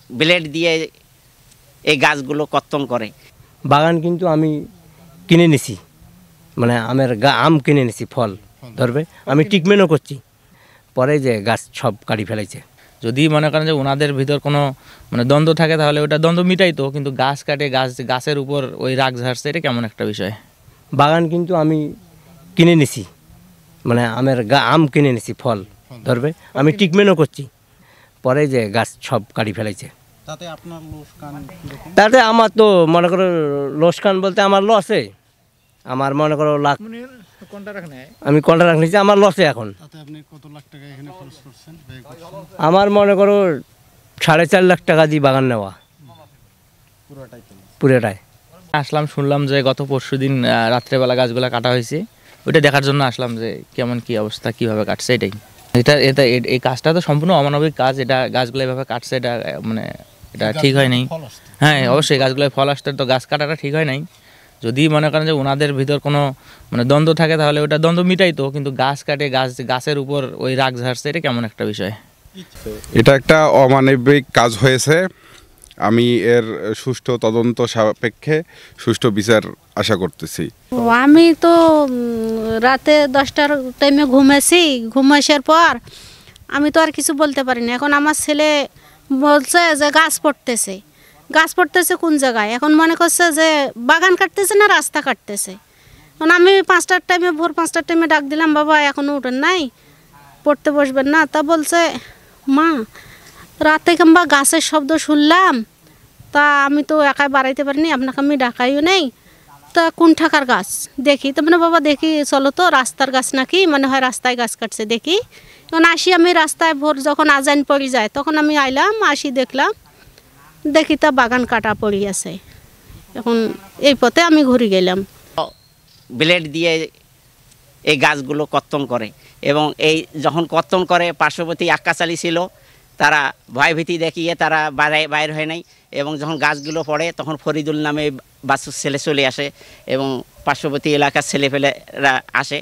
Blade দিয়ে এই গাছগুলো কর্তন করে। বাগান কিন্তু আমি কিনে নিছি, মানে আম কিনে নিছি, ফল ধরবে, আমি ট্রিটমেন্টও করছি, পরে যে গাছ সব কাটি ফেলাইছে। যদি মনে করেন যে ওনাদের ভিতর কোনো মানে দ্বন্দ্ব থাকে তাহলে ওটা দ্বন্দ্ব মিটাইতো, কিন্তু গাছ কাটে গাছের উপর ওই রাগ ঝাড়ছে, এটা কেমন একটা বিষয়। বাগান কিন্তু আমি কিনে নিছি, মানে আম কিনে নিছি, ফল ধরবে, আমি ট্রিটমেন্টও করছি, পরে যে গাছ সব কাটি ফেলাইছে। তাতে আপনার লোকসান কিরকম? তাতে আমার তো মনে করো লোকসান বলতে আমার লসে, আমার মনে করো লাখ, আমি কন্ট্রাক্ট নিচ্ছি, আমার লসে এখন। তাতে আপনি কত লাখ টাকা এখানে খরচ করছেন, ব্যয় করছেন? আমার মনে করো 4.5 লাখ টাকা দিয়ে বাগান নেওয়া পুরোটাই। আসলাম, শুনলাম যে গত পরশুদিন রাত্রেবেলা গাছগুলো কাটা হয়েছে, ওইটা দেখার জন্য আসলাম যে কেমন কি অবস্থা, কিভাবে কাটছে। এই কাজটা তো সম্পূর্ণ অমানবিক কাজ, এটা গাছগুলো এভাবে কাটছে, এটা মানে এটা ঠিক হয় নাই। হ্যাঁ অবশ্যই গাছগুলোয় ফল আসতে তো গাছ কাটাটা ঠিক হয় নাই। যদি মনে করেন যে ওনাদের ভিতর কোনো মানে দ্বন্দ্ব থাকে তাহলে ওটা দ্বন্দ্ব মিটাইতো, কিন্তু গাছ কাটে গাছের উপর ওই রাগ ঝাড়ছে, এটা কেমন একটা বিষয়। এটা একটা অমানবিক কাজ হয়েছে। আমি এর সুষ্ঠু তদন্ত সাপেক্ষে সুষ্ঠু বিচার আশা করতেছি। আমি তো রাতে 10টার টাইমে ঘুম আসার পর আমি তো আর কিছু বলতে পারিনি। এখন আমার ছেলে বলছে যে গাছ পড়তেছে কোন জায়গায়, এখন মনে করছে যে বাগান কাটতেছে না রাস্তা কাটতেছে। এখন আমি ভোর 5টার টাইমে ডাক দিলাম, বাবা এখনও উঠেন নাই, পড়তে বসবেন না? তা বলছে, মা রাতে কিংবা গাছের শব্দ শুনলাম, তা আমি তো একাই বাড়াইতে পারিনি, আপনাকে আমি ডাকাইও নেই, তা কোন ঠাকার গাছ দেখি। তো মানে বাবা দেখি চলো তো, রাস্তার গাছ নাকি, মনে হয় রাস্তায় গাছ কাটছে দেখি। এখন আসি আমি রাস্তায়, ভোর যখন আজান পড়ে যায় তখন আমি আইলাম, আসি দেখি তা বাগান কাটা পড়ে আছে। এখন এই পথে আমি ঘুরে গেলাম। ব্লেড দিয়ে এই গাছগুলো কর্তন করে, এবং এই যখন কর্তন করে পার্শ্ববর্তী আক্কাশালী ছিল, তারা ভয়ভীতি দেখিয়ে তারা বাইর হয় নাই, এবং যখন গাছগুলো পড়ে তখন ফরিদুল নামে বাসুর ছেলে চলে আসে এবং পার্শ্ববর্তী এলাকার ছেলেপেলেরা আসে,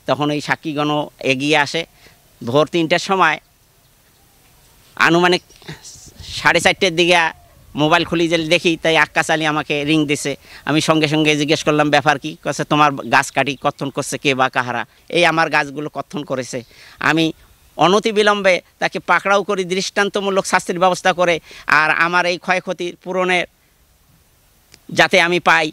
তখন ওই সাক্ষীগণ এগিয়ে আসে। ভোর 3টার সময় আনুমানিক 4:30টার দিকে মোবাইল খুলি যে দেখি, তাই আক্কাস আলী আমাকে রিং দিছে। আমি সঙ্গে সঙ্গে জিজ্ঞেস করলাম ব্যাপার কি, কাছে তোমার গাছ কাটি কর্তন করছে কে বা কাহারা? এই আমার গাছগুলো কর্তন করেছে। আমি অনতিবিলম্বে তাকে পাকড়াও করে দৃষ্টান্তমূলক শাস্তির ব্যবস্থা করে আর আমার এই ক্ষয়ক্ষতির পূরণের যাতে আমি পাই